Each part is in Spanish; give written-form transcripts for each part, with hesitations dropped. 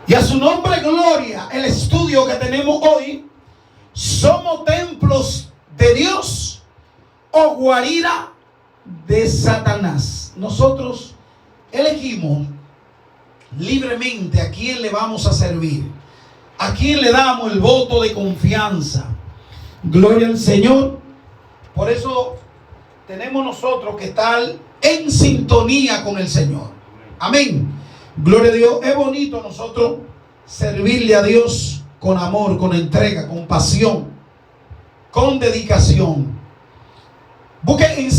Y a su nombre gloria. El estudio que tenemos hoy: ¿somos templos de Dios o guarida de Satanás? Nosotros elegimos libremente a quién le vamos a servir, a quién le damos el voto de confianza. Gloria al Señor. Por eso tenemos nosotros que estar en sintonía con el Señor. Amén. Gloria a Dios. Es bonito nosotros servirle a Dios con amor, con entrega, con pasión, con dedicación. Busque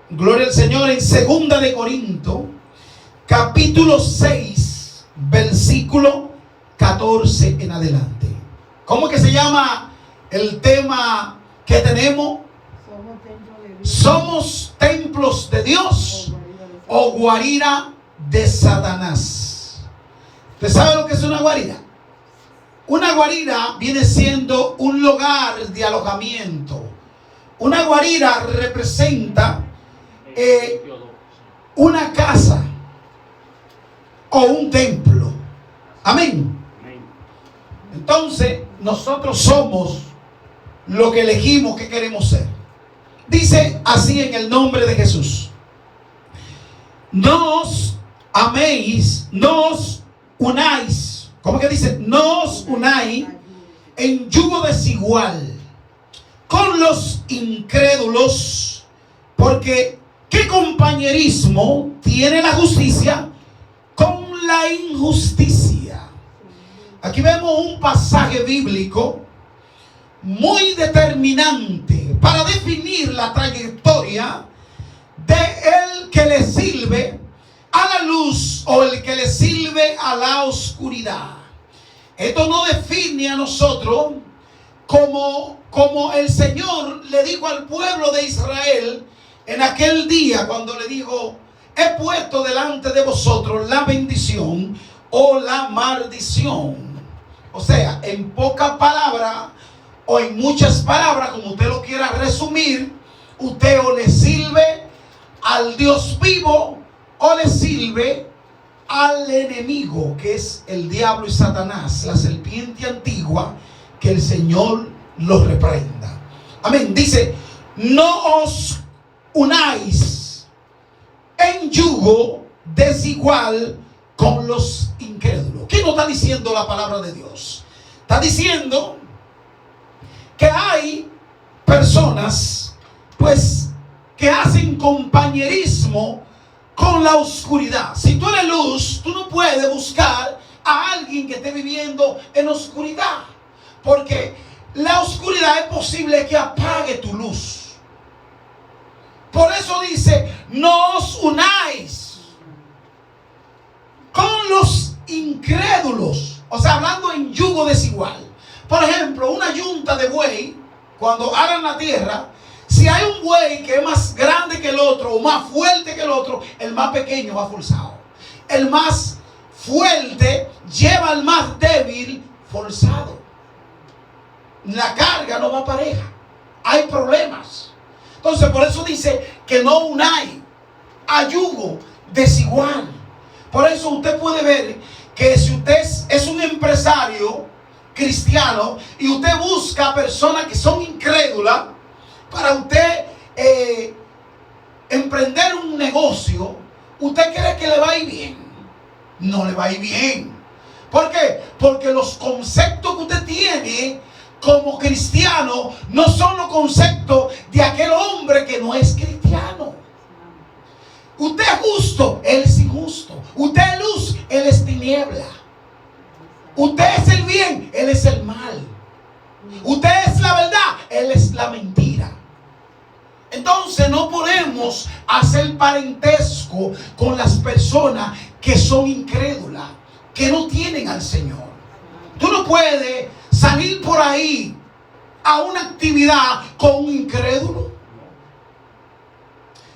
gloria al Señor, en 2 de Corintios capítulo 6 versículo 14 en adelante. ¿Cómo que se llama el tema que tenemos? ¿Somos templos de Dios o guarida de Satanás? ¿Usted sabe lo que es una guarida? Una guarida viene siendo un lugar de alojamiento. Una guarida representa una casa o un templo. Amén. Entonces, nosotros somos lo que elegimos que queremos ser. Dice así en el nombre de Jesús: no os améis, no os unáis. ¿Cómo que dice? No os unáis en yugo desigual con los incrédulos, porque ¿qué compañerismo tiene la justicia con la injusticia? Aquí vemos un pasaje bíblico muy determinante para definir la trayectoria de el que le sirve a la luz o el que le sirve a la oscuridad. Esto no define a nosotros como el Señor le dijo al pueblo de Israel en aquel día cuando le dijo: he puesto delante de vosotros la bendición o la maldición. O sea, en pocas palabras o en muchas palabras, como usted lo quiera resumir, usted o le sirve al Dios vivo o le sirve al enemigo, que es el diablo y Satanás, la serpiente antigua, que el Señor los reprenda. Amén. Dice: no os unáis en yugo desigual con los incrédulos. ¿Qué nos está diciendo la palabra de Dios? Está diciendo que hay personas pues que hacen compañerismo con la oscuridad. Si tú eres luz, tú no puedes buscar a alguien que esté viviendo en oscuridad, porque la oscuridad es posible que apague tu luz. Por eso dice: no os unáis con los incrédulos. O sea, hablando en yugo desigual. Por ejemplo, una yunta de buey, cuando aran la tierra, si hay un buey que es más grande que el otro o más fuerte que el otro, el más pequeño va forzado. El más fuerte lleva al más débil forzado. La carga no va pareja. Hay problemas. Entonces, por eso dice que no unáis a yugo desigual. Por eso usted puede ver que si usted es un empresario cristiano y usted busca personas que son incrédulas para usted emprender un negocio, ¿usted cree que le va a ir bien? No le va a ir bien. ¿Por qué? Porque los conceptos que usted tiene como cristiano no son los conceptos de aquel hombre que no es cristiano. Usted es justo, él es injusto. Usted es luz, él es tiniebla. Usted es el bien, él es el mal. Usted es la verdad, él es la mentira. Entonces no podemos hacer parentesco con las personas que son incrédulas, que no tienen al Señor. Tú no puedes salir por ahí a una actividad con un incrédulo.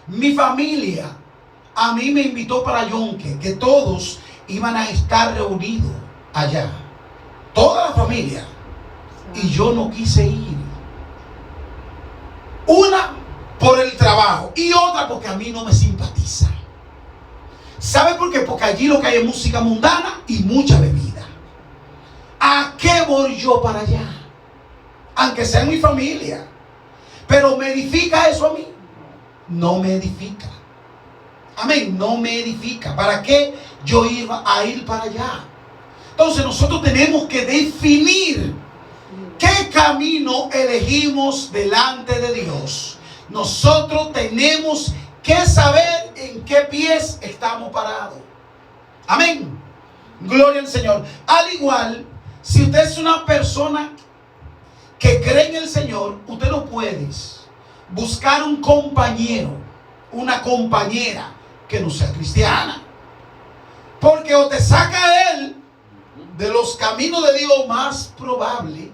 Mi familia a mí me invitó para Yonke, que todos iban a estar reunidos allá, toda la familia, y yo no quise ir. Una por el trabajo y otra porque a mí no me simpatiza. ¿Sabe por qué? Porque allí lo que hay es música mundana y mucha bebida. voy yo para allá? Aunque sea en mi familia. Pero ¿me edifica eso a mí? No me edifica. Amén, no me edifica. ¿Para qué yo iba a ir para allá? Entonces nosotros tenemos que definir qué camino elegimos delante de Dios. Nosotros tenemos que saber en qué pies estamos parados. Amén. Gloria al Señor. Al igual, si usted es una persona que cree en el Señor, usted no puede buscar un compañero, una compañera que no sea cristiana. Porque o te saca él de los caminos de Dios, más probable,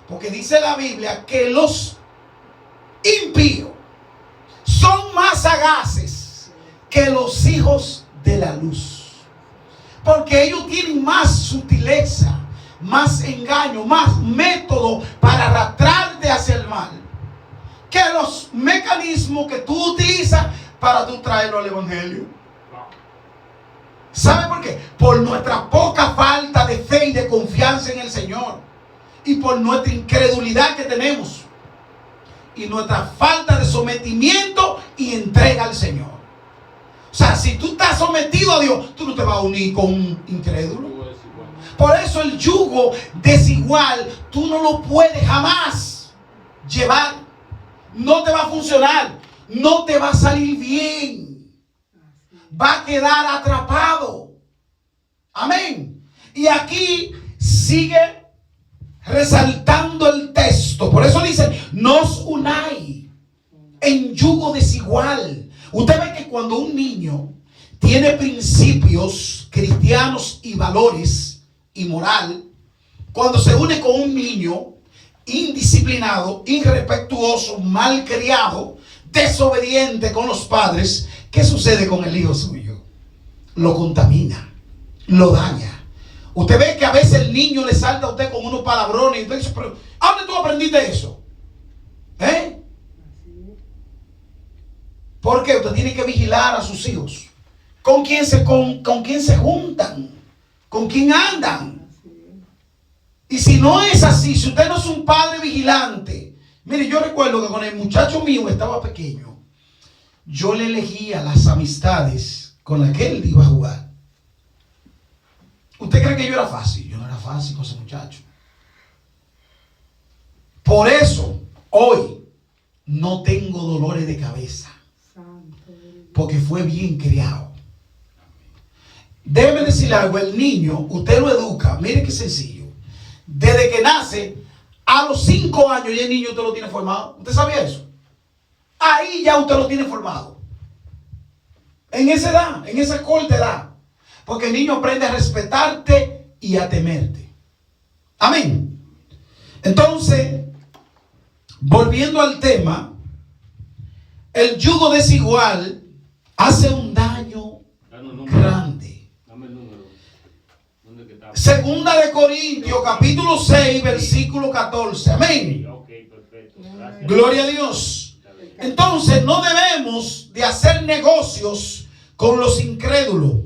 porque dice la Biblia que los impíos son más sagaces que los hijos de la luz. Porque ellos tienen más sutileza, más engaño, más método para arrastrarte hacia el mal que los mecanismos que tú utilizas para tú traerlo al evangelio. ¿Sabe por qué? Por nuestra poca falta de fe y de confianza en el Señor, y por nuestra incredulidad que tenemos, y nuestra falta de sometimiento y entrega al Señor. O sea, si tú estás sometido a Dios, tú no te vas a unir con un incrédulo. Por eso el yugo desigual tú no lo puedes jamás llevar. No te va a funcionar. No te va a salir bien. Va a quedar atrapado. Amén. Y aquí sigue resaltando el texto. Por eso dice, nos unáis en yugo desigual. Usted ve que cuando un niño tiene principios cristianos y valores y moral, cuando se une con un niño indisciplinado, irrespetuoso, malcriado, desobediente con los padres, ¿qué sucede con el hijo suyo? Lo contamina, lo daña. Usted ve que a veces el niño le salta a usted con unos palabrones y usted dice, pero ¿a dónde tú aprendiste eso? Porque usted tiene que vigilar a sus hijos. ¿Con quién se juntan? ¿Con quién andan? Y si no es así, si usted no es un padre vigilante. Mire, yo recuerdo que con el muchacho mío que estaba pequeño, yo le elegía las amistades con las que él iba a jugar. ¿Usted cree que yo era fácil? Yo no era fácil con ese muchacho. Por eso, hoy no tengo dolores de cabeza. Porque fue bien criado. Déjeme decirle algo, el niño, usted lo educa, mire qué sencillo. Desde que nace, a los 5 años ya el niño usted lo tiene formado. ¿Usted sabía eso? Ahí ya usted lo tiene formado. En esa edad, en esa corta edad. Porque el niño aprende a respetarte y a temerte. Amén. Entonces, volviendo al tema, el yugo desigual hace un daño grande. Segunda de Corintios, capítulo 6, versículo 14. Amén. Gloria a Dios. Entonces, no debemos de hacer negocios con los incrédulos.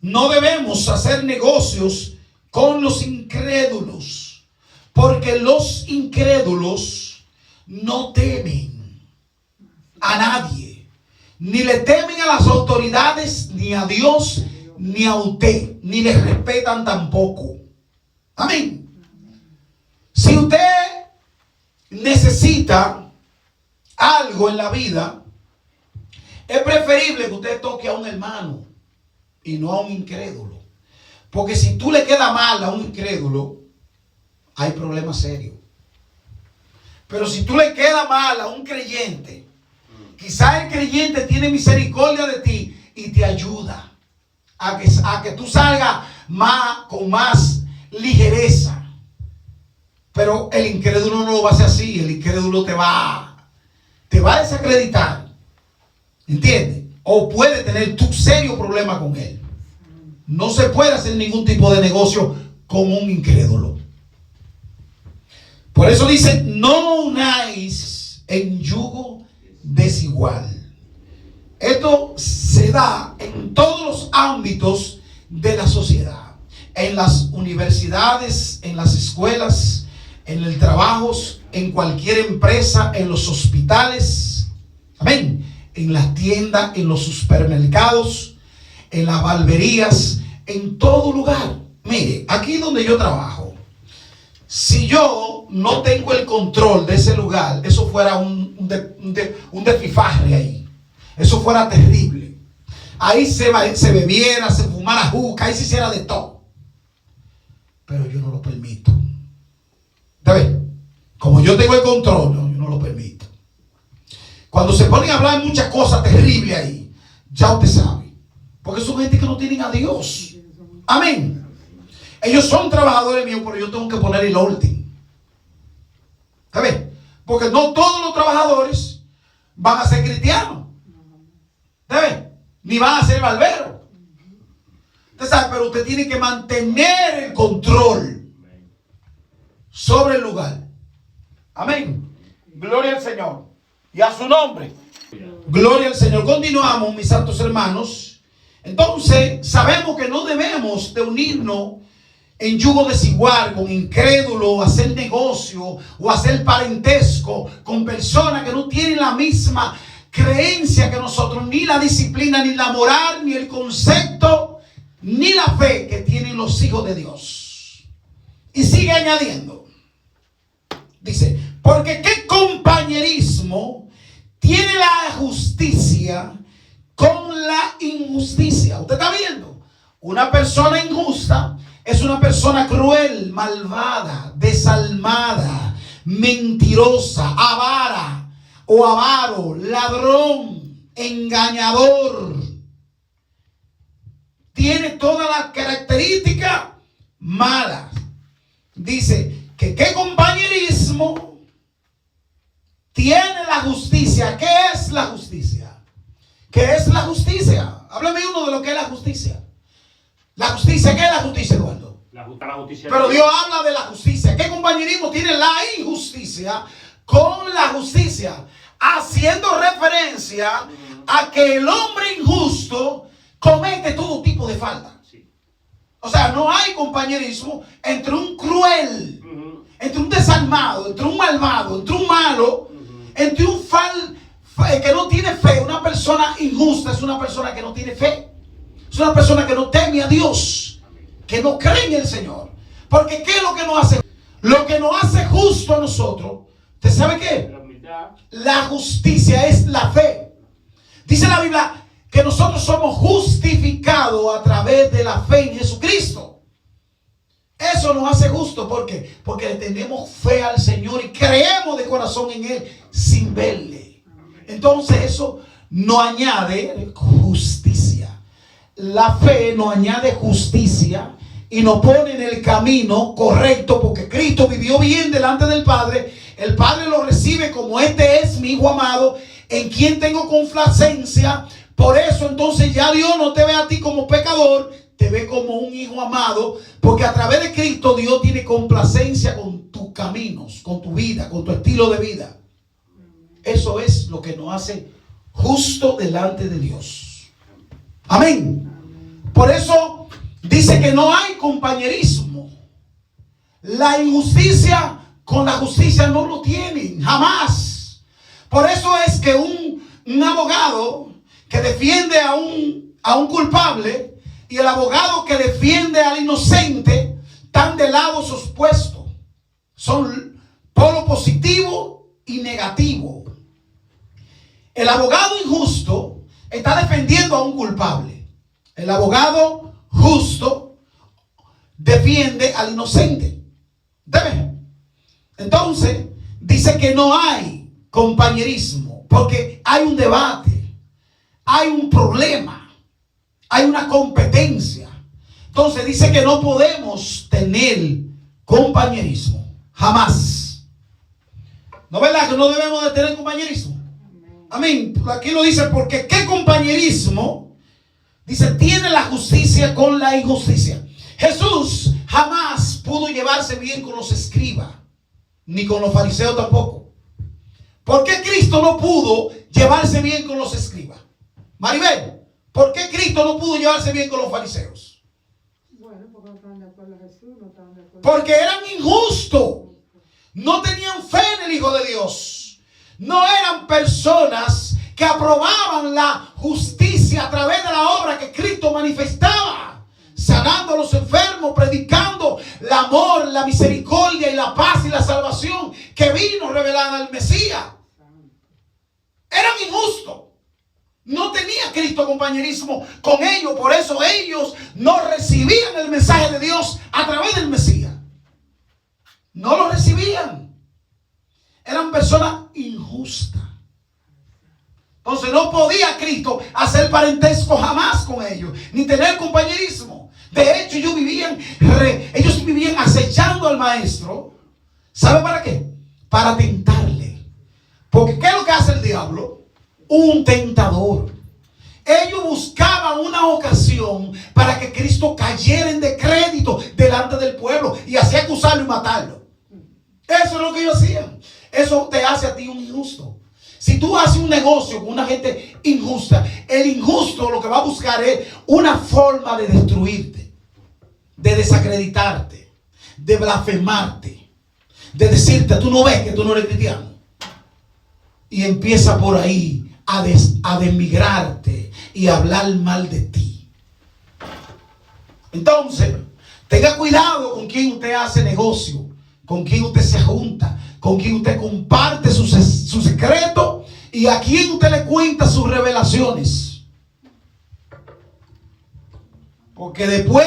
No debemos hacer negocios con los incrédulos. Porque los incrédulos no temen a nadie. Ni le temen a las autoridades, ni a Dios, ni a usted. Ni le respetan tampoco. Amén. Si usted necesita algo en la vida, es preferible que usted toque a un hermano y no a un incrédulo. Porque si tú le quedas mal a un incrédulo, hay problemas serios. Pero si tú le quedas mal a un creyente, quizás el creyente tiene misericordia de ti y te ayuda a que tú salgas con más ligereza. Pero el incrédulo no lo va a hacer así. El incrédulo te va a desacreditar. ¿Entiendes? O puede tener tu serio problema con él. No se puede hacer ningún tipo de negocio con un incrédulo. Por eso dice, no unáis en yugo desigual. Esto se da en todos los ámbitos de la sociedad. en las universidades, en las escuelas, en el trabajo, en cualquier empresa, en los hospitales, amén, en las tiendas, en los supermercados, en las barberías, en todo lugar. Mire, aquí donde yo trabajo, si yo no tengo el control de ese lugar, eso fuera un desfifarre ahí. Eso fuera terrible. Ahí se bebiera, se fumara juca, ahí se hiciera de todo. Pero yo no lo permito. ¿Sabes? Como yo tengo el control, yo no lo permito. Cuando se ponen a hablar muchas cosas terribles ahí, ya usted sabe. Porque son gente que no tienen a Dios. Amén. Ellos son trabajadores míos, pero yo tengo que poner el orden. ¿Sabes? Porque no todos los trabajadores van a ser cristianos. ¿Sabes? Ni van a ser barberos. Usted sabe, pero usted tiene que mantener el control sobre el lugar. Amén. Gloria al Señor. Y a su nombre. Gloria al Señor. Continuamos, mis santos hermanos. Entonces, sabemos que no debemos de unirnos en yugo desigual con incrédulos, hacer negocio o hacer parentesco con personas que no tienen la misma creencia que nosotros, ni la disciplina, ni la moral, ni el concepto, ni la fe que tienen los hijos de Dios. Y sigue añadiendo. Dice, porque qué compañerismo tiene la justicia con la injusticia. ¿Usted está viendo? Una persona injusta es una persona cruel, malvada, desalmada, mentirosa, avara o avaro, ladrón, engañador. Tiene todas las características malas. Dice que qué compañerismo tiene la justicia. ¿Qué es la justicia? ¿Qué es la justicia? Háblame uno de lo que es la justicia. La justicia, ¿qué es la justicia, Eduardo? La justicia. Pero Dios habla de la justicia. ¿Qué compañerismo tiene la injusticia con la justicia? Haciendo referencia a que el hombre injusto comete todo tipo de falta. O sea, no hay compañerismo entre un cruel, entre un desalmado, entre un malvado, entre un malo, entre un que no tiene fe. Una persona injusta es una persona que no tiene fe. Es una persona que no teme a Dios, que no cree en el Señor. Porque ¿qué es lo que nos hace? Lo que nos hace justo a nosotros, ¿usted sabe qué? La justicia es la fe. Dice la Biblia que nosotros somos justificados a través de la fe en Jesucristo. Eso nos hace justo. ¿Por qué? Porque le tenemos fe al Señor y creemos de corazón en Él sin verle. Entonces eso nos añade justicia. La fe nos añade justicia y nos pone en el camino correcto, porque Cristo vivió bien delante del Padre. El Padre lo recibe como este es mi Hijo amado, en quien tengo complacencia. Por eso entonces ya Dios no te ve a ti como pecador, te ve como un hijo amado, porque a través de Cristo Dios tiene complacencia con tus caminos, con tu vida, con tu estilo de vida. Eso es lo que nos hace justo delante de Dios. Amén. Por eso dice que no hay compañerismo. La injusticia con la justicia no lo tienen, jamás. Por eso es que un abogado que defiende a un culpable y el abogado que defiende al inocente están de lados opuestos. Son polo positivo y negativo. El abogado injusto está defendiendo a un culpable. El abogado justo defiende al inocente. ¿Debe? Entonces, dice que no hay compañerismo, porque hay un debate, hay un problema, hay una competencia. Entonces dice que no podemos tener compañerismo, jamás. ¿No es verdad que no debemos de tener compañerismo? Amén. Aquí lo dice, porque ¿qué compañerismo? Dice, tiene la justicia con la injusticia. Jesús jamás pudo llevarse bien con los escribas, ni con los fariseos tampoco. ¿Por qué Cristo no pudo llevarse bien con los escribas? Maribel, ¿por qué Cristo no pudo llevarse bien con los fariseos? Bueno, porque Porque eran injustos. No tenían fe en el Hijo de Dios. No eran personas que aprobaban la justicia a través de la obra que Cristo manifestaba, sanando a los enfermos, predicando el amor, la misericordia y la paz y la salvación que vino revelada al Mesías. Eran injustos. No tenía Cristo compañerismo con ellos. Por eso ellos no recibían el mensaje de Dios a través del Mesías. No lo recibían. Eran personas injustas. Entonces no podía Cristo hacer parentesco jamás con ellos, ni tener compañerismo. De hecho, ellos vivían acechando al maestro. ¿Sabe para qué? Para tentarle. Porque ¿qué es lo que hace el diablo? Un tentador. Ellos buscaban una ocasión para que Cristo cayera en descrédito delante del pueblo y así acusarlo y matarlo. Eso es lo que ellos hacían. Eso te hace a ti un injusto. Si tú haces un negocio con una gente injusta, el injusto lo que va a buscar es una forma de destruirte, de desacreditarte, de blasfemarte, de decirte, tú no ves que tú no eres cristiano. Y empieza por ahí a demigrarte y a hablar mal de ti. Entonces, tenga cuidado con quien usted hace negocio, con quien usted se junta, con quien usted comparte su secreto y a quien usted le cuenta sus revelaciones. Porque después,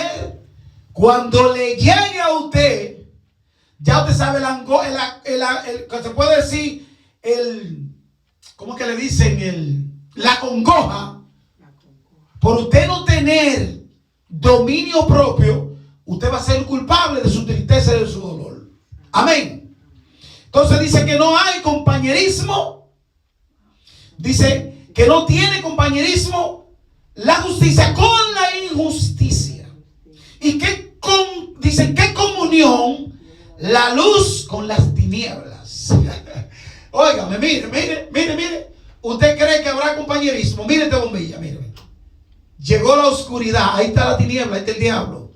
cuando le llegue a usted, ya usted sabe se puede decir ¿cómo que le dicen? La congoja. Por usted no tener dominio propio, usted va a ser culpable de su tristeza y de su dolor. Amén. Entonces dice que no hay compañerismo. Dice que no tiene compañerismo la justicia con la injusticia. Y dice qué comunión la luz con las tinieblas. Óigame, mire. ¿Usted cree que habrá compañerismo? Mire esta bombilla, mire. Llegó la oscuridad, ahí está la tiniebla, ahí está el diablo.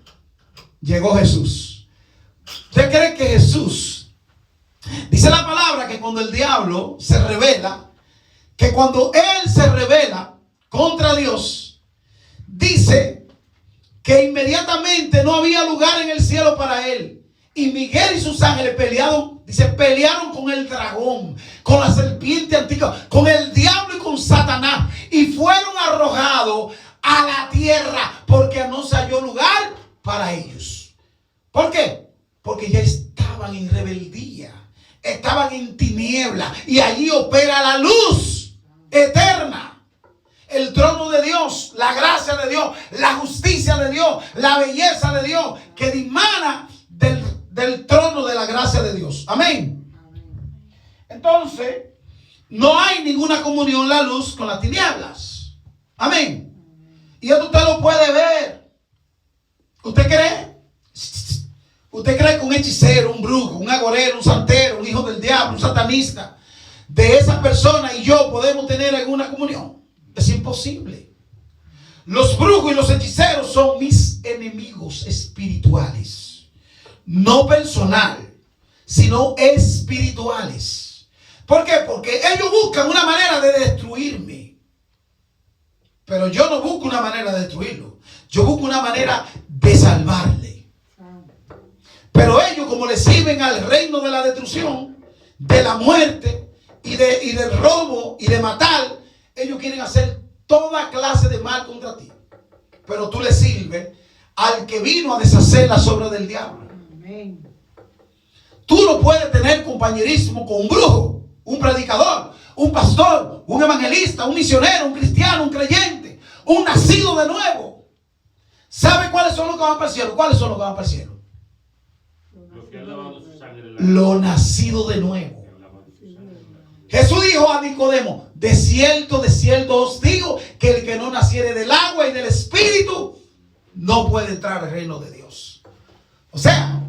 Llegó Jesús. ¿Usted cree que Jesús? Dice la palabra que cuando el diablo se revela, que cuando él se revela contra Dios, dice que inmediatamente no había lugar en el cielo para él. Y Miguel y sus ángeles pelearon con el dragón, con la serpiente antigua, con el diablo y con Satanás. Y fueron arrojados a la tierra porque no se halló lugar para ellos. ¿Por qué? Porque ya estaban en rebeldía, estaban en tiniebla y allí opera la luz eterna. El trono de Dios, la gracia de Dios, la justicia de Dios, la belleza de Dios que dimana del trono de la gracia de Dios. Amén. Entonces, no hay ninguna comunión la luz con las tinieblas. Amén. Y esto usted lo puede ver. ¿Usted cree? ¿Usted cree que un hechicero, un brujo, un agorero, un santero, un hijo del diablo, un satanista, de esa persona y yo podemos tener alguna comunión? Es imposible. Los brujos y los hechiceros son mis enemigos espirituales. No personal, sino espirituales. ¿Por qué? Porque ellos buscan una manera de destruirme. Pero yo no busco una manera de destruirlo. Yo busco una manera de salvarle. Pero ellos, como le sirven al reino de la destrucción, de la muerte y del robo y de matar, ellos quieren hacer toda clase de mal contra ti. Pero tú le sirves al que vino a deshacer las obras del diablo. Tú no puedes tener compañerismo con un brujo, un predicador, un pastor, un evangelista, un misionero, un cristiano, un creyente, un nacido de nuevo. ¿Sabe cuáles son los que van para el cielo? ¿Cuáles son los que van para el cielo? Lo nacido de nuevo. Jesús dijo a Nicodemo: de cierto os digo que el que no naciere del agua y del espíritu no puede entrar al reino de Dios. O sea,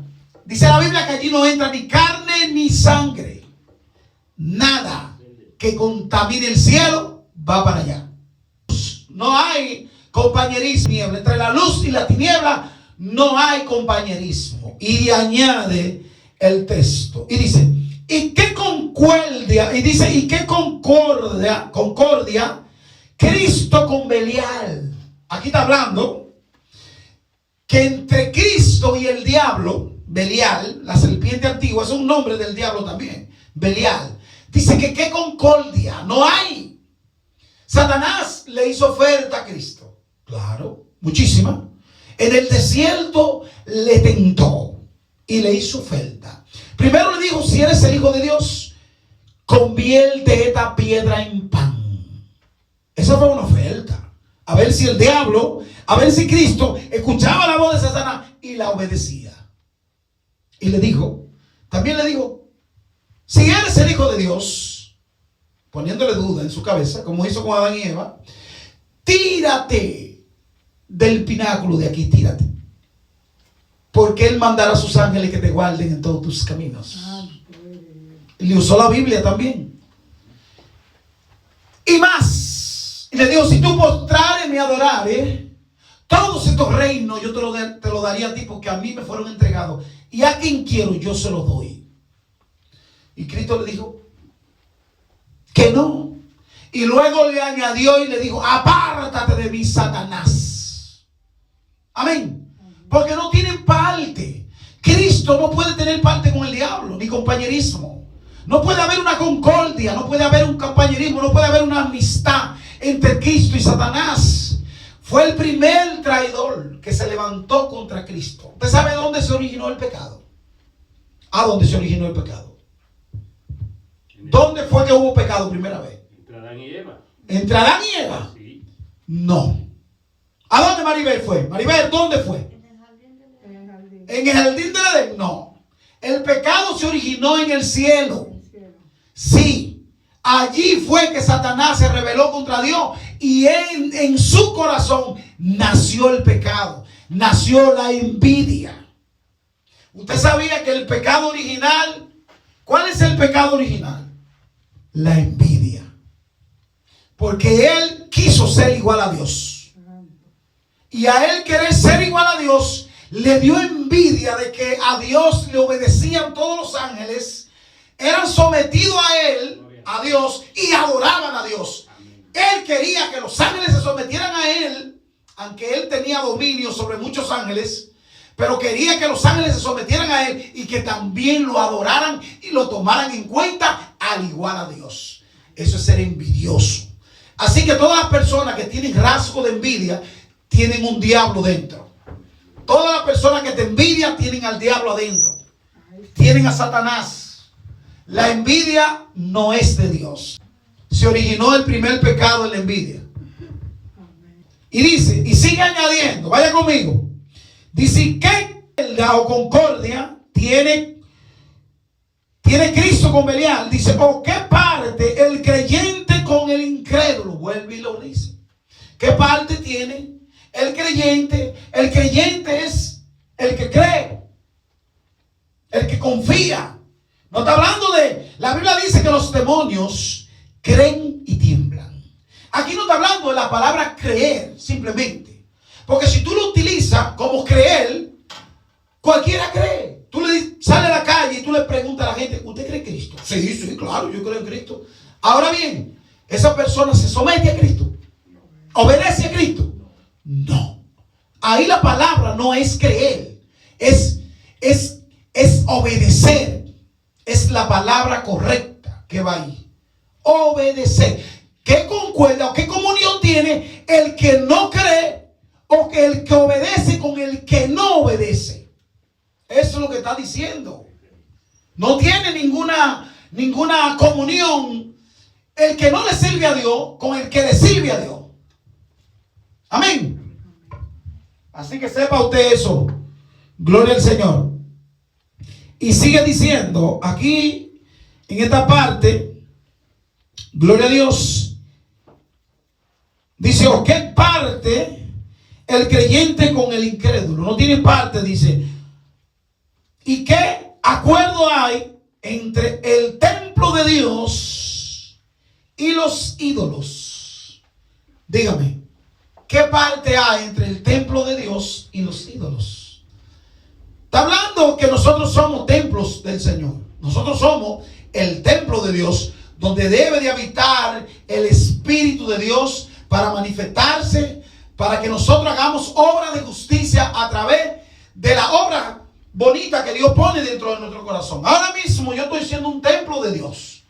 dice la Biblia que allí no entra ni carne ni sangre. Nada que contamine el cielo va para allá. No hay compañerismo entre la luz y la tiniebla. no hay compañerismo. Y añade el texto y dice, ¿y qué concordia? Y dice, ¿y qué concordia Cristo con Belial? Aquí está hablando que entre Cristo y el diablo, Belial, la serpiente antigua, es un nombre del diablo también, Belial. Dice que qué concordia, no hay. Satanás le hizo oferta a Cristo. Claro, muchísima. En el desierto le tentó y le hizo oferta. Primero le dijo, si eres el Hijo de Dios, convierte esta piedra en pan. Esa fue una oferta. A ver si el diablo, a ver si Cristo escuchaba la voz de Satanás y la obedecía. Y le dijo, también le dijo, si eres el Hijo de Dios, poniéndole duda en su cabeza, como hizo con Adán y Eva, tírate del pináculo de aquí, tírate. Porque Él mandará a sus ángeles que te guarden en todos tus caminos. Y le usó la Biblia también. Y más. Y le dijo, si tú postrares y me adorares, todos estos reinos yo te lo daría a ti, porque a mí me fueron entregados. Y a quien quiero yo se los doy. Y Cristo le dijo que no. Y luego le añadió y le dijo, apártate de mí, Satanás. Amén. Porque no tienen parte. Cristo no puede tener parte con el diablo, ni compañerismo. No puede haber una concordia, no puede haber un compañerismo, no puede haber una amistad entre Cristo y Satanás. Fue el primer traidor que se levantó contra Cristo. ¿Usted sabe dónde se originó el pecado? ¿A dónde se originó el pecado? ¿Dónde fue que hubo pecado primera vez? Entre Adán y Eva. ¿Entre Adán y Eva? Sí. No. ¿A dónde Maribel fue? Maribel, ¿dónde fue? ¿En el jardín del Edén? No. El pecado se originó en el cielo. Sí. Allí fue que Satanás se rebeló contra Dios. Y en su corazón nació el pecado. Nació la envidia. ¿Usted sabía que el pecado original... ¿Cuál es el pecado original? La envidia. Porque él quiso ser igual a Dios. Y a él querer ser igual a Dios, le dio envidia de que a Dios le obedecían todos los ángeles, eran sometidos a él, a Dios, y adoraban a Dios. Él quería que los ángeles se sometieran a él, aunque él tenía dominio sobre muchos ángeles, pero quería que los ángeles se sometieran a él y que también lo adoraran y lo tomaran en cuenta al igual a Dios. Eso es ser envidioso. Así que todas las personas que tienen rasgo de envidia tienen un diablo dentro. Todas las personas que te envidian tienen al diablo adentro. Tienen a Satanás. La envidia no es de Dios. Se originó el primer pecado en la envidia. Y dice, y sigue añadiendo, vaya conmigo. Dice, ¿qué o concordia tiene Cristo con Belial? Dice, ¿o qué parte el creyente con el incrédulo? Vuelve y lo dice. ¿Qué parte tiene el creyente? El creyente es el que cree, el que confía. No está hablando de... La Biblia dice que los demonios creen y tiemblan. Aquí no está hablando de la palabra creer simplemente. Porque si tú lo utilizas como creer, cualquiera cree. Tú le sales a la calle y tú le preguntas a la gente, ¿usted cree en Cristo? Sí, sí, claro, yo creo en Cristo. Ahora bien, ¿esa persona se somete a Cristo? ¿Obedece a Cristo? No. Ahí la palabra no es creer, es obedecer. Es la palabra correcta que va ahí. Obedecer. ¿Qué concuerda o qué comunión tiene el que no cree o que el que obedece con el que no obedece? Eso es lo que está diciendo. No tiene ninguna comunión el que no le sirve a Dios con el que le sirve a Dios. Amén. Así que sepa usted eso. Gloria al Señor. Y sigue diciendo aquí en esta parte, gloria a Dios. Dice, ¿o qué parte el creyente con el incrédulo? No tiene parte, dice. ¿Y qué acuerdo hay entre el templo de Dios y los ídolos? Dígame, ¿qué parte hay entre el templo de Dios y los ídolos? Está hablando que nosotros somos templos del Señor. Nosotros somos el templo de Dios, donde debe de habitar el Espíritu de Dios para manifestarse, para que nosotros hagamos obra de justicia a través de la obra bonita que Dios pone dentro de nuestro corazón. Ahora mismo yo estoy siendo un templo de Dios.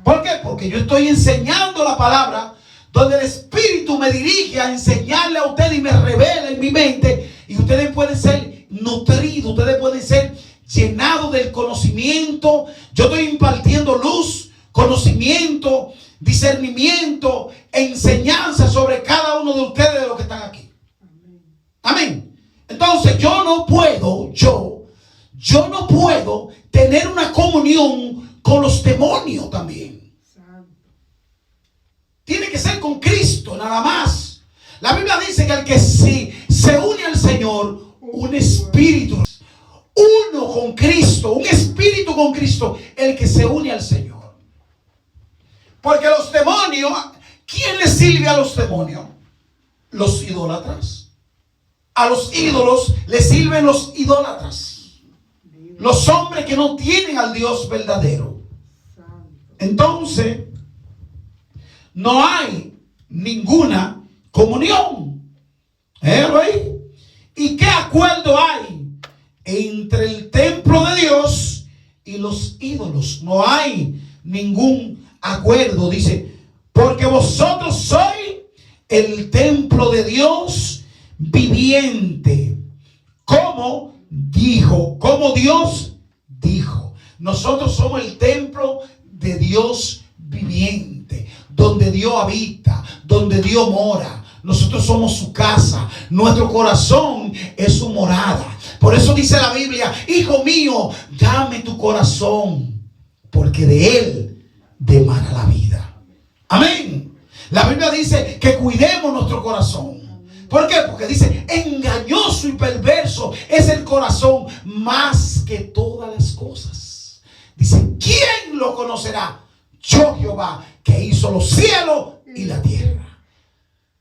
¿Por qué? Porque yo estoy enseñando la palabra, donde el Espíritu me dirige a enseñarle a ustedes y me revela en mi mente, y ustedes pueden ser nutridos, ustedes pueden ser llenados del conocimiento. Yo estoy impartiendo luz, conocimiento, discernimiento, enseñanza sobre cada uno de ustedes, de los que están aquí. Amén. Entonces yo no puedo tener una comunión con los demonios también. Tiene que ser con Cristo nada más. La Biblia dice que el que se une al Señor, un espíritu, uno con Cristo, un espíritu con Cristo, el que se une al Señor. Porque los demonios, ¿quién le sirve a los demonios? Los idólatras. A los ídolos le sirven los idólatras, los hombres que no tienen al Dios verdadero. Entonces no hay ninguna comunión. ¿Y qué acuerdo hay entre el templo de Dios y los ídolos? No hay ningún acuerdo. Dice, porque vosotros sois el templo de Dios viviente, como Dios dijo. Nosotros somos el templo de Dios viviente, donde Dios habita, donde Dios mora. Nosotros somos su casa, nuestro corazón es su morada. Por eso dice la Biblia, hijo mío, dame tu corazón, porque de él demana la vida. Amén. La Biblia dice que cuidemos nuestro corazón. ¿Por qué? Porque dice, engañoso y perverso es el corazón más que todas las cosas. Dice, ¿quién lo conocerá? Yo, Jehová, que hizo los cielos y la tierra.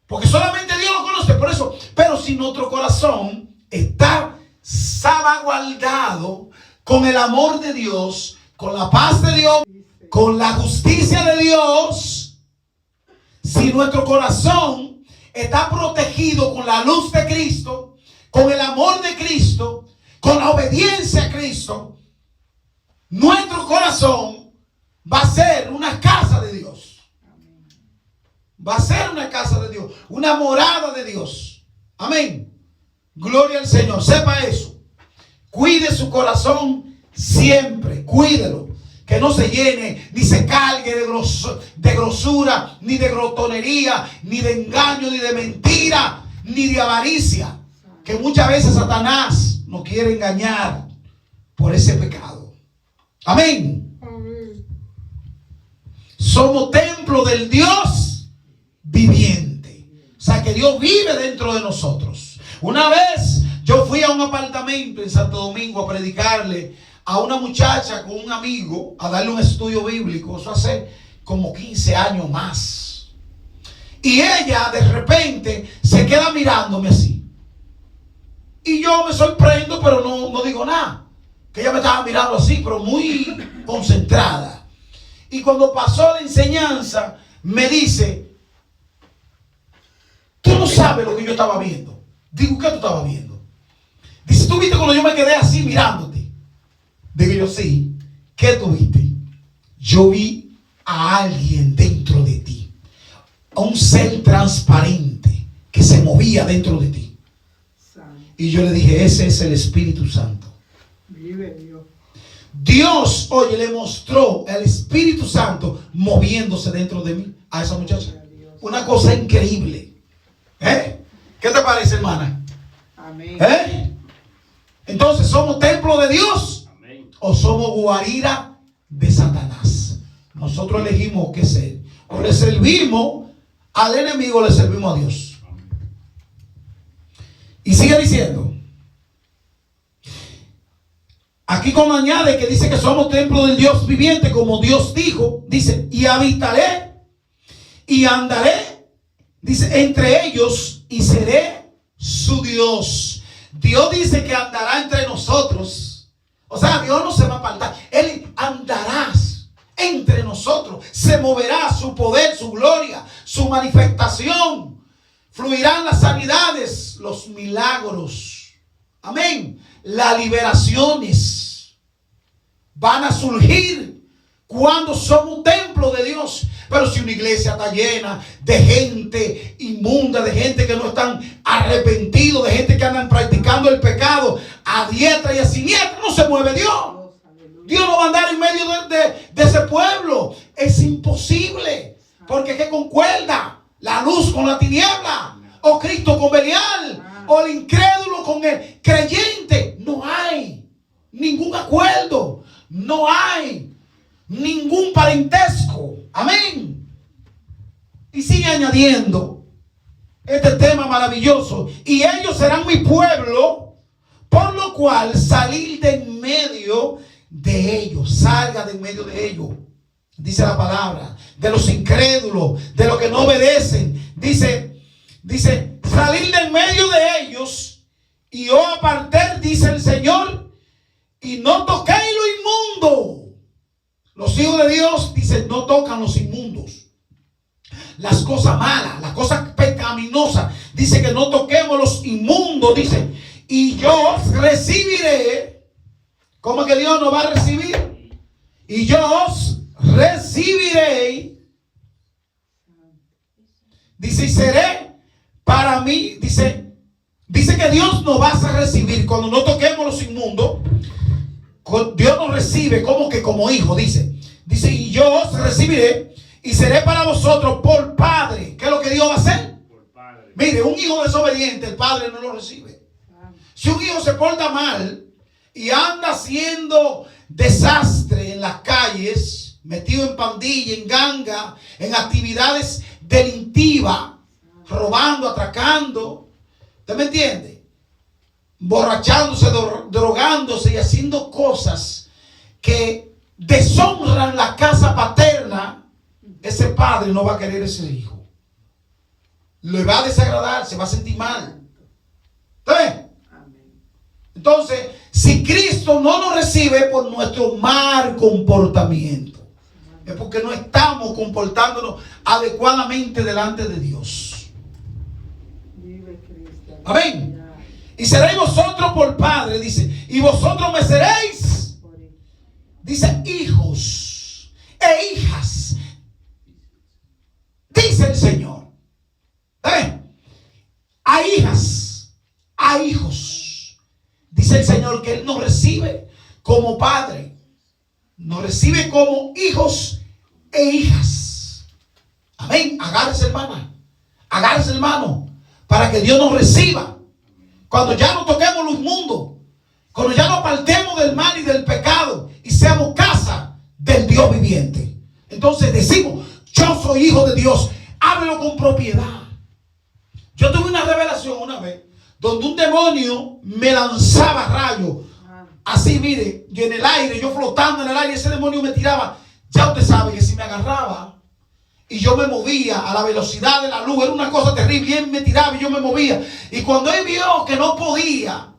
Porque solamente Dios lo conoce. Por eso, pero si nuestro corazón está salvaguardado con el amor de Dios, con la paz de Dios, con la justicia de Dios, si nuestro corazón está protegido con la luz de Cristo, con el amor de Cristo, con la obediencia a Cristo, nuestro corazón va a ser una casa de Dios. Va a ser una casa de Dios, una morada de Dios. Amén. Gloria al Señor. Sepa eso. Cuide su corazón siempre. Cuídelo. Que no se llene, ni se cargue de grosura, ni de glotonería, ni de engaño, ni de mentira, ni de avaricia. Que muchas veces Satanás nos quiere engañar por ese pecado. Amén. Somos templo del Dios viviente. O sea que Dios vive dentro de nosotros. Una vez yo fui a un apartamento en Santo Domingo a predicarle a una muchacha con un amigo, a darle un estudio bíblico. Eso hace como 15 años más. Y ella de repente se queda mirándome así. Y yo me sorprendo, pero no digo nada. Que ella me estaba mirando así, pero muy concentrada. Y cuando pasó la enseñanza, me dice, tú no sabes lo que yo estaba viendo. Digo, ¿qué tú estabas viendo? Dice, ¿tú viste cuando yo me quedé así mirándote? Digo yo, sí. ¿Qué tú viste? Yo vi a alguien dentro de ti, a un ser transparente que se movía dentro de ti. Y yo le dije, ese es el Espíritu Santo. Dios, oye, le mostró el Espíritu Santo moviéndose dentro de mí, a esa muchacha. Una cosa increíble. ¿Qué te parece, hermana? Amén. Entonces, ¿somos templo de Dios o somos guarida de Satanás? Nosotros elegimos qué ser. O le servimos al enemigo o le servimos a Dios. Y sigue diciendo, aquí como añade que dice que somos templo del Dios viviente, como Dios dijo, dice, y habitaré y andaré, dice, entre ellos y seré su Dios. Dios dice que andará entre nosotros. O sea, Dios no se va a apartar. Él andará entre nosotros. Se moverá su poder, su gloria, su manifestación. Fluirán las sanidades, los milagros. Amén. Las liberaciones van a surgir cuando somos un templo de Dios. Pero si una iglesia está llena de gente inmunda, de gente que no están arrepentidos, de gente que andan practicando el pecado a diestra y a siniestra, no se mueve Dios. Dios no va a andar en medio de ese pueblo. Es imposible. Porque ¿qué concuerda? La luz con la tiniebla. O Cristo con Belial. O el incrédulo con el creyente. No hay ningún acuerdo. No hay ningún parentesco. Amén. Y sigue añadiendo este tema maravilloso. Y ellos serán mi pueblo, por lo cual salir de en medio de ellos. Salga de en medio de ellos. Dice la palabra. De los incrédulos, de los que no obedecen. Dice, salir de en medio de ellos. Y yo apartar, dice el Señor, y no toquéis lo inmundo. Los hijos de Dios, dice, no tocan los inmundos. Las cosas malas, las cosas pecaminosas. Dice que no toquemos los inmundos, dice. Y yo os recibiré. ¿Cómo que Dios nos va a recibir? Y yo os recibiré. Dice, y seré para mí. Dice que Dios nos va a recibir cuando no toquemos los inmundos. Dios nos recibe como que como hijo, dice, y yo os recibiré y seré para vosotros por padre. ¿Qué es lo que Dios va a hacer? Mire, un hijo desobediente, el padre no lo recibe. Si un hijo se porta mal y anda haciendo desastre en las calles, metido en pandilla, en ganga, en actividades delictivas, robando, atracando, ¿usted me entiende? Borrachándose, drogándose y haciendo cosas que deshonran la casa paterna, ese padre no va a querer ese hijo. Le va a desagradar, se va a sentir mal. ¿Está bien? Entonces, si Cristo no nos recibe por nuestro mal comportamiento, es porque no estamos comportándonos adecuadamente delante de Dios. Amén. Y seréis vosotros por padre, dice, y vosotros me seréis, dice, hijos e hijas, dice el Señor. A hijas, a hijos, dice el Señor que Él nos recibe como padre, nos recibe como hijos e hijas. Amén. Agárrese, hermana, agárrese, hermano, para que Dios nos reciba. Cuando ya no toquemos lo inmundo, cuando ya nos apartemos del mal y del pecado y seamos casa del Dios viviente, entonces decimos, yo soy hijo de Dios. Háblelo con propiedad. Yo tuve una revelación una vez donde un demonio me lanzaba rayos así, mire, yo en el aire, yo flotando en el aire, ese demonio me tiraba. Ya usted sabe que si me agarraba y yo me movía a la velocidad de la luz, era una cosa terrible, y él me tiraba y yo me movía. Y cuando él vio que no podía,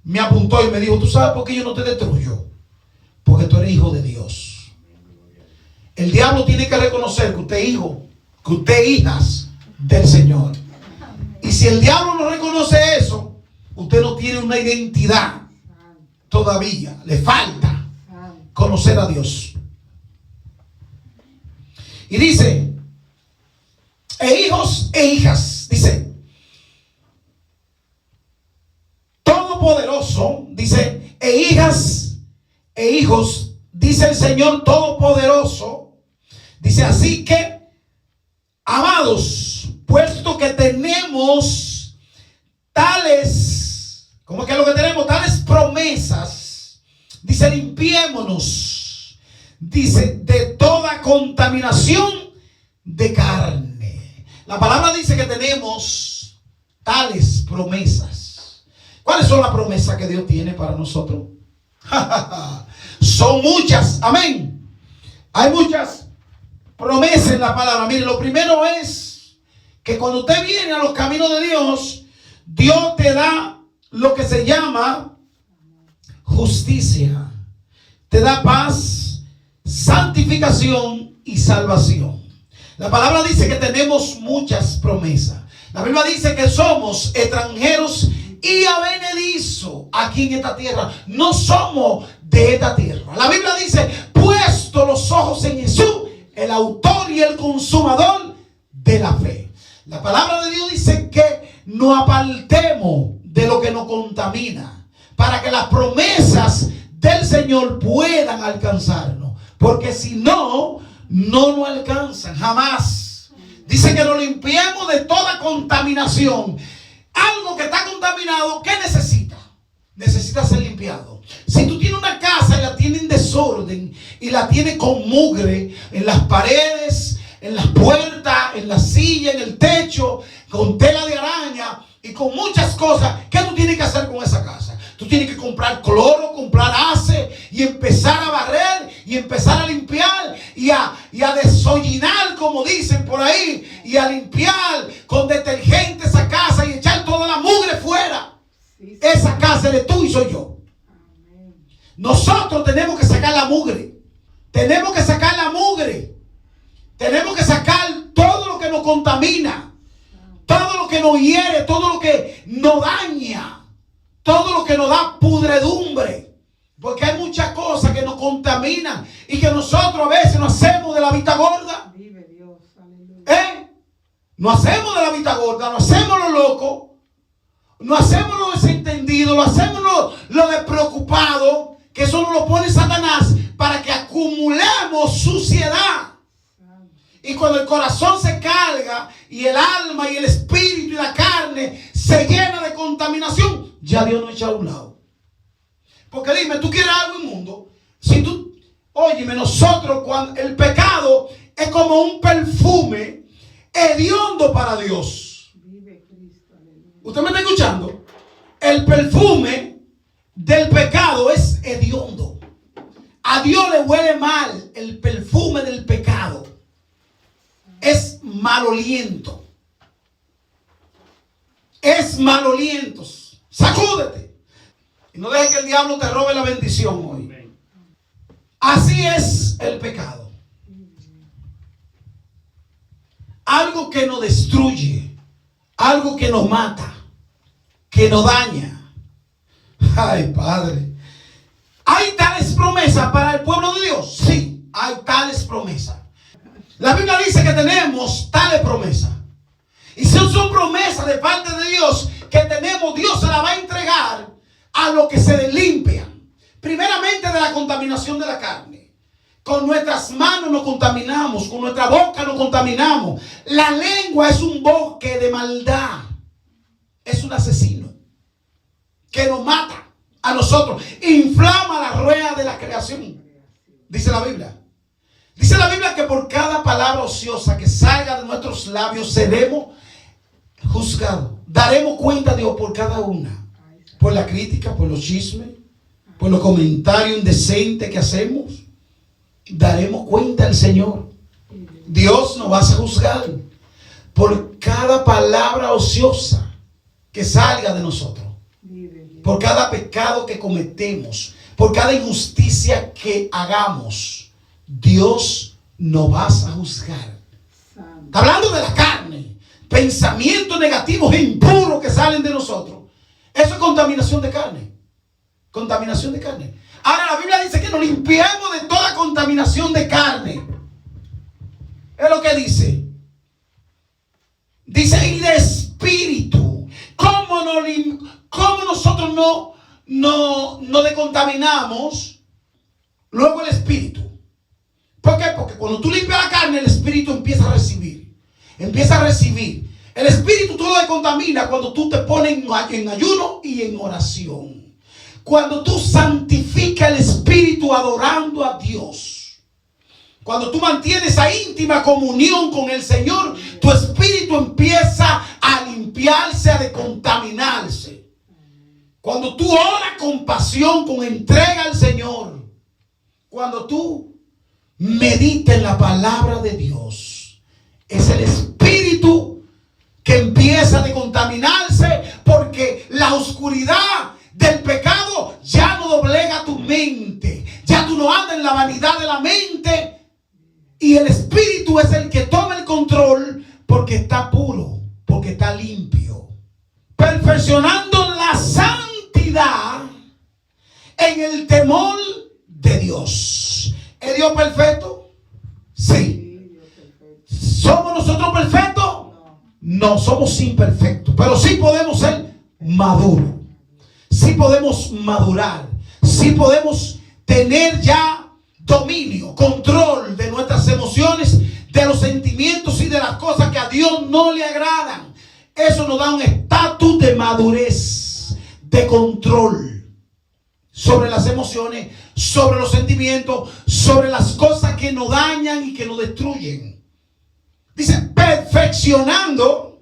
me apuntó y me dijo, ¿tú sabes por qué yo no te destruyo? Porque tú eres hijo de Dios. El diablo tiene que reconocer que usted es hijo, que usted es hijas del Señor. Y si el diablo no reconoce eso, usted no tiene una identidad todavía. Le falta conocer a Dios. Y dice, e hijos e hijas, dice, todopoderoso, dice, e hijas e hijos, dice el Señor todopoderoso, dice, así que, amados, puesto que tenemos tales, ¿cómo que es lo que tenemos? Tales promesas, dice, limpiémonos, dice, de toda contaminación de carne. La palabra dice que tenemos tales promesas. ¿Cuáles son las promesas que Dios tiene para nosotros? Son muchas, amén. Hay muchas promesas en la palabra. Mire, lo primero es que cuando usted viene a los caminos de Dios, Dios te da lo que se llama justicia. Te da paz, santificación y salvación. La palabra dice que tenemos muchas promesas. La Biblia dice que somos extranjeros y advenedizos aquí en esta tierra. No somos de esta tierra. La Biblia dice, puesto los ojos en Jesús, el autor y el consumador de la fe. La palabra de Dios dice que nos apartemos de lo que nos contamina, para que las promesas del Señor puedan alcanzarnos. Porque si no, no nos alcanzan jamás. Dice que nos limpiemos de toda contaminación. Algo que está contaminado, ¿qué necesita? Necesita ser limpiado. Si tú tienes una casa y la tienes en desorden y la tienes con mugre en las paredes, en las puertas, en la silla, en el techo, con tela de araña y con muchas cosas, ¿qué tú tienes que hacer con esa casa? Tú tienes que comprar cloro, comprar ace y empezar a barrer y empezar a limpiar y a desollinar, como dicen por ahí, y a limpiar con detergente esa casa y echar toda la mugre fuera. Esa casa eres tú y soy yo. Nosotros tenemos que sacar la mugre. Tenemos que sacar la mugre. Tenemos que sacar todo lo que nos contamina, todo lo que nos hiere, todo lo que nos daña, todo lo que nos da pudredumbre. Porque hay muchas cosas que nos contaminan y que nosotros a veces nos hacemos de la vista gorda. Vive Dios, aleluya. Nos hacemos de la vista gorda, nos hacemos lo loco, nos hacemos lo desentendido, nos hacemos lo despreocupado, que eso nos lo pone Satanás para que acumulemos suciedad. Y cuando el corazón se carga y el alma y el espíritu y la carne se llena de contaminación, ya Dios nos echa a un lado. Porque dime, ¿tú quieres algo inmundo? Si tú, óyeme, nosotros, cuando el pecado es como un perfume hediondo para Dios. Vive Cristo, aleluya. ¿Usted me está escuchando? El perfume del pecado es hediondo. A Dios le huele mal el perfume del pecado. Es maloliento. Es maloliento. Sacúdete. Y no dejes que el diablo te robe la bendición hoy. Así es el pecado. Algo que nos destruye. Algo que nos mata. Que nos daña. Ay, Padre. ¿Hay tales promesas para el pueblo de Dios? Sí, hay tales promesas. La Biblia dice que tenemos tales promesas. Y si son promesas de parte de Dios que tenemos, Dios se la va a entregar a los que se limpian. Primeramente de la contaminación de la carne. Con nuestras manos nos contaminamos, con nuestra boca nos contaminamos. La lengua es un bosque de maldad. Es un asesino que nos mata a nosotros. Inflama la rueda de la creación. Dice la Biblia. Dice la Biblia que por cada palabra ociosa que salga de nuestros labios seremos juzgados. Daremos cuenta a Dios por cada una. Por la crítica, por los chismes, por los comentarios indecentes que hacemos. Daremos cuenta al Señor. Dios nos va a juzgar por cada palabra ociosa que salga de nosotros. Por cada pecado que cometemos. Por cada injusticia que hagamos. Dios nos va a juzgar. Está hablando de la carne. Pensamientos negativos e impuros que salen de nosotros. Eso es contaminación de carne. Contaminación de carne. Ahora la Biblia dice que nos limpiemos de toda contaminación de carne. Es lo que dice. Dice y de espíritu. ¿Cómo nosotros no decontaminamos? Luego el espíritu. ¿Por qué? Porque cuando tú limpias la carne, el espíritu empieza a recibir. Empieza a recibir. El espíritu tú lo decontamina cuando tú te pones en ayuno y en oración. Cuando tú santificas el espíritu adorando a Dios. Cuando tú mantienes esa íntima comunión con el Señor, tu espíritu empieza a limpiarse, a decontaminarse. Cuando tú oras con pasión, con entrega al Señor. Cuando tú medita en la palabra de Dios. Es el espíritu que empieza a decontaminarse porque la la oscuridad del pecado ya no doblega tu mente. Ya tú no andas en la vanidad de la mente. Y el Espíritu es el que toma el control porque está puro, porque está limpio. Perfeccionando la santidad en el temor de Dios. ¿Es Dios perfecto? Sí. ¿Somos nosotros perfectos? No, somos imperfectos. Pero sí podemos ser maduros. Sí podemos madurar. Sí podemos tener ya dominio, control de nuestras emociones, de los sentimientos y de las cosas que a Dios no le agradan. Eso nos da un estatus de madurez, de control sobre las emociones, sobre los sentimientos, sobre las cosas que nos dañan y que nos destruyen. Dice perfeccionando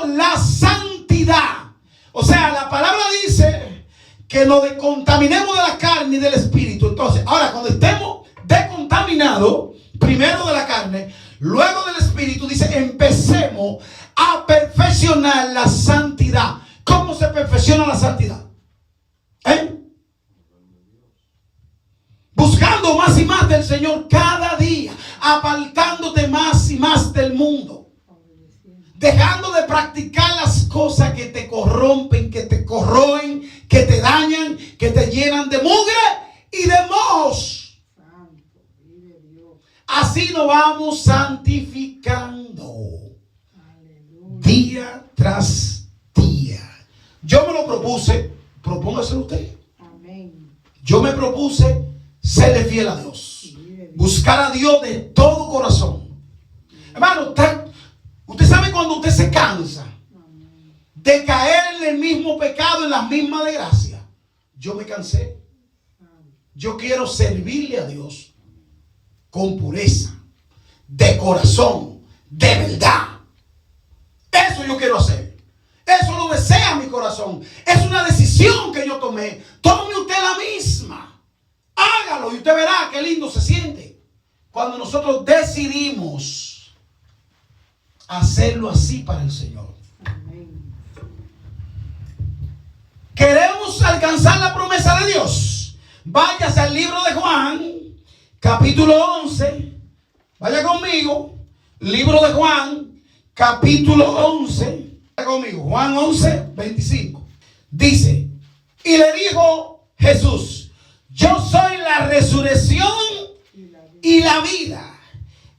la santidad. O sea, la palabra dice que nos descontaminemos de la carne y del espíritu. Entonces, ahora cuando estemos descontaminados, primero de la carne, luego del espíritu, dice, empecemos a perfeccionar la santidad. ¿Cómo se perfecciona la santidad? Buscando más y más del Señor cada día, apartándote más y más del mundo, dejando de practicar las cosas que te corrompen, que te corroen, que te dañan, que te llenan de mugre y de mohos. Así nos vamos santificando día tras día. Yo me lo propuse, propóngaselo usted. Yo me propuse serle fiel a Dios, buscar a Dios de todo corazón. Hermano, usted sabe cuando usted se cansa de caer en el mismo pecado, en la misma desgracia. Yo me cansé. Yo quiero servirle a Dios con pureza, de corazón, de verdad. Eso yo quiero hacer. Eso lo desea mi corazón. Es una decisión que yo tomé. Tome usted la misma. Hágalo y usted verá qué lindo se siente cuando nosotros decidimos hacerlo así para el Señor. ¿Queremos alcanzar la promesa de Dios? Váyase al libro de Juan, capítulo 11. Vaya conmigo. Libro de Juan, capítulo 11. Vaya conmigo. Juan 11, 25. Dice, y le dijo Jesús, yo soy la resurrección y la vida.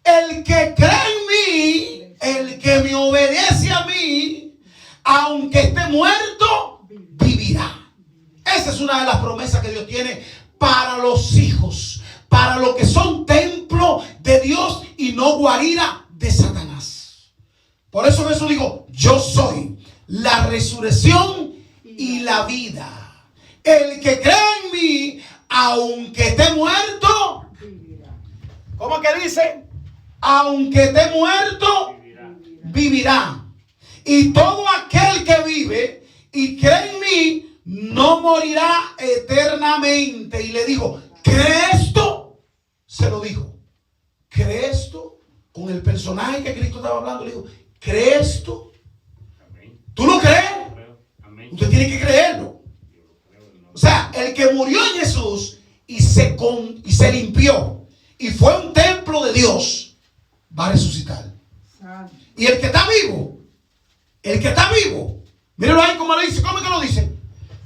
El que cree en mí, el que me obedece a mí, aunque esté muerto, vivirá. Esa es una de las promesas que Dios tiene para los hijos, para los que son templo de Dios y no guarida de Satanás. Por eso Jesús dijo, yo soy la resurrección y la vida. El que cree en mí, aunque esté muerto, ¿cómo que dice? Aunque esté muerto, vivirá. Y todo aquel que vive y cree en mí, no morirá eternamente. Y le dijo, ¿cree esto? Se lo dijo. ¿Cree esto? Con el personaje que Cristo estaba hablando, le dijo, ¿cree esto? ¿Tú lo crees? Usted tiene que creerlo. O sea, el que murió en Jesús y se limpió y fue un templo de Dios, va a resucitar. Y el que está vivo, mírenlo ahí como lo dice, ¿cómo que lo dice?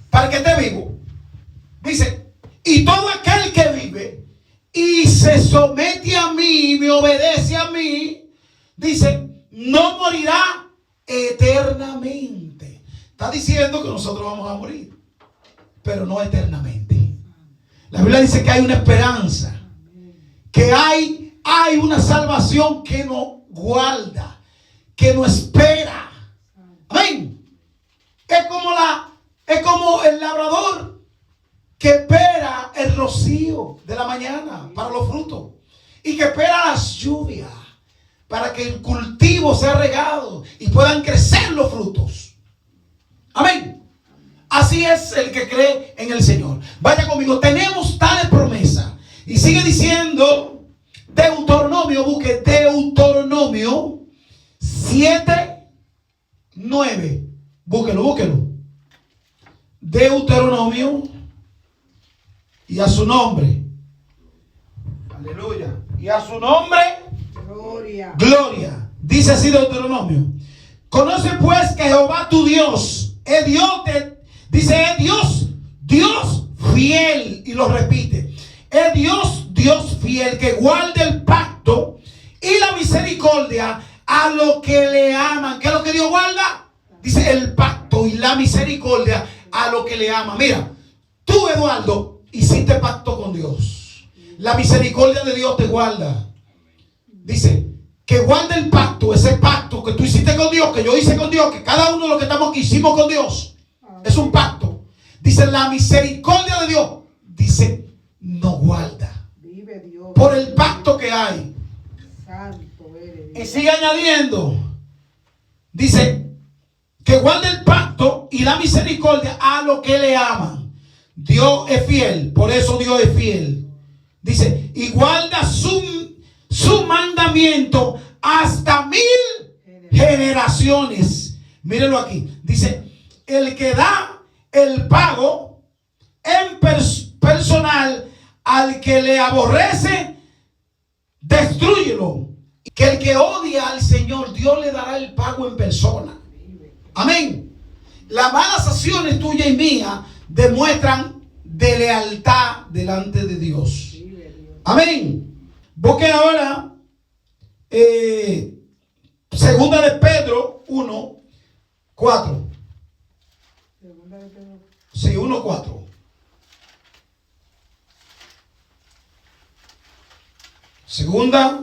Para que esté vivo. Dice, y todo aquel que vive y se somete a mí, me obedece a mí, dice, no morirá eternamente. Está diciendo que nosotros vamos a morir, pero no eternamente. La Biblia dice que hay una esperanza, que hay una salvación que nos guarda, que nos espera. Amén. Es como el labrador que espera el rocío de la mañana para los frutos y que espera las lluvias para que el cultivo sea regado y puedan crecer los frutos. Amén. Así es el que cree en el Señor. Vaya conmigo, tenemos tales promesas. Y sigue diciendo Deuteronomio, busque Deuteronomio 7:9. Y a su nombre. Aleluya. Y a su nombre. Gloria. Gloria. Dice así Deuteronomio. Conoce pues que Jehová tu Dios es Dios. Dice es Dios. Dios fiel. Y lo repite. Es Dios, Dios fiel, que guarde el pacto y la misericordia a los que le aman. ¿Qué es lo que Dios guarda? Dice el pacto y la misericordia a los que le aman. Mira, tú, Eduardo, hiciste pacto con Dios. La misericordia de Dios te guarda. Dice que guarde el pacto, ese pacto que tú hiciste con Dios, que yo hice con Dios, que cada uno de los que estamos aquí hicimos con Dios. Es un pacto. Dice la misericordia de Dios. Dice no guarda. Vive Dios. Por el pacto que hay. Santo eres Y Dios. sigue añadiendo. Dice que guarde el pacto y la misericordia a los que le aman. Dios es fiel. Por eso Dios es fiel. Dice, y guarda su mandamiento hasta 1000 generaciones. Mírenlo aquí. Dice, el que da el pago en personal al que le aborrece, destrúyelo. Que el que odia al Señor, Dios le dará el pago en persona. Amén. Las malas acciones tuyas y mías demuestran de lealtad delante de Dios. Vive Dios. Amén. Busquen ahora segunda de Pedro 1, 4. Segunda de Pedro. Sí, 1, 4. Segunda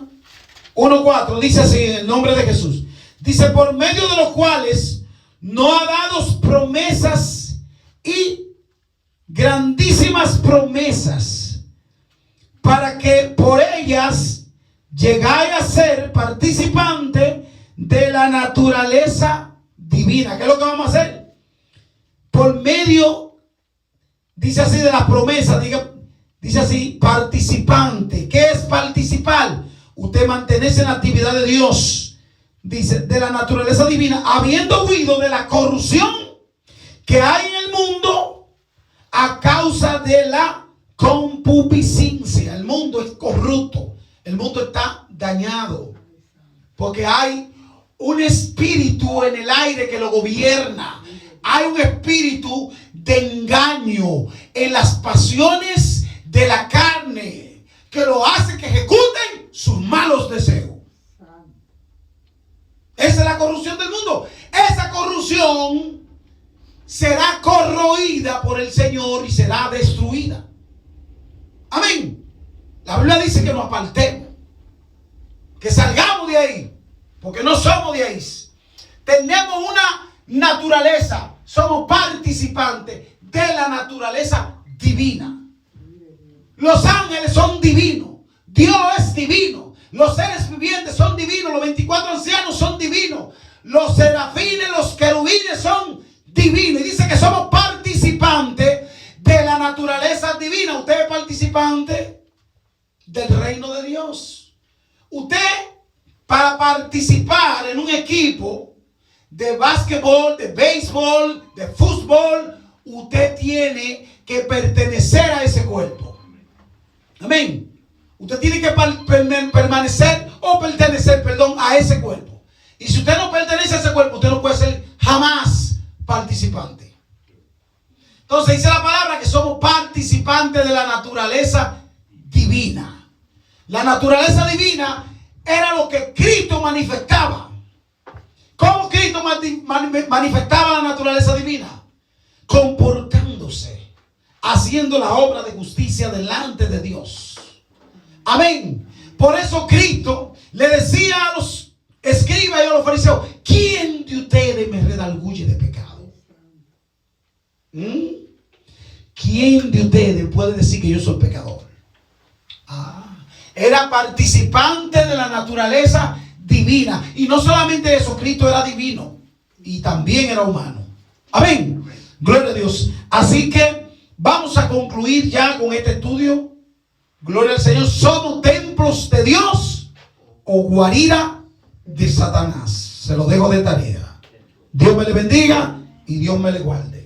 1, 4. Dice así en el nombre de Jesús. Dice, por medio de los cuales no ha dado promesas y grandísimas promesas, para que por ellas llegáis a ser participante de la naturaleza divina. ¿Qué es lo que vamos a hacer? Por medio, dice así, de las promesas, dice así, participante. ¿Qué es participar? Usted mantenerse en la actividad de Dios, dice, de la naturaleza divina, habiendo huido de la corrupción que hay en el mundo a causa de la concupiscencia. El mundo es corrupto, el mundo está dañado, porque hay un espíritu en el aire que lo gobierna. Hay un espíritu de engaño en las pasiones de la carne que lo hace que ejecuten sus malos deseos. Esa es la corrupción del mundo. Esa corrupción será corroída por el Señor y será destruida. Amén. La Biblia dice que nos apartemos, que salgamos de ahí, porque no somos de ahí. Tenemos una naturaleza, somos participantes de la naturaleza divina. Los ángeles son divinos, Dios es divino, los seres vivientes son divinos, los 24 ancianos son divinos, los serafines, los querubines son divinos. Y dice que somos participantes de la naturaleza divina. Usted es participante del reino de Dios. Usted, para participar en un equipo de básquetbol, de béisbol, de fútbol, usted tiene que pertenecer a ese cuerpo. Amén. Usted tiene que pertenecer a ese cuerpo. Y si usted no pertenece a ese cuerpo, usted no puede ser jamás participante. Entonces dice la palabra que somos participantes de la naturaleza divina. La naturaleza divina era lo que Cristo manifestaba. ¿Cómo Cristo manifestaba la naturaleza divina? Comportándose, haciendo la obra de justicia delante de Dios. Amén. Por eso Cristo le decía a los escribas y a los fariseos: ¿quién de ustedes me redarguye de pecado? ¿Quién de ustedes puede decir que yo soy pecador? Era participante de la naturaleza divina. Y no solamente eso, Cristo era divino y también era humano. Amén. Gloria a Dios. Así que vamos a concluir ya con este estudio. Gloria al Señor. ¿Somos templos de Dios o guarida de Satanás? Se lo dejo de tarea. Dios me le bendiga y Dios me le guarde.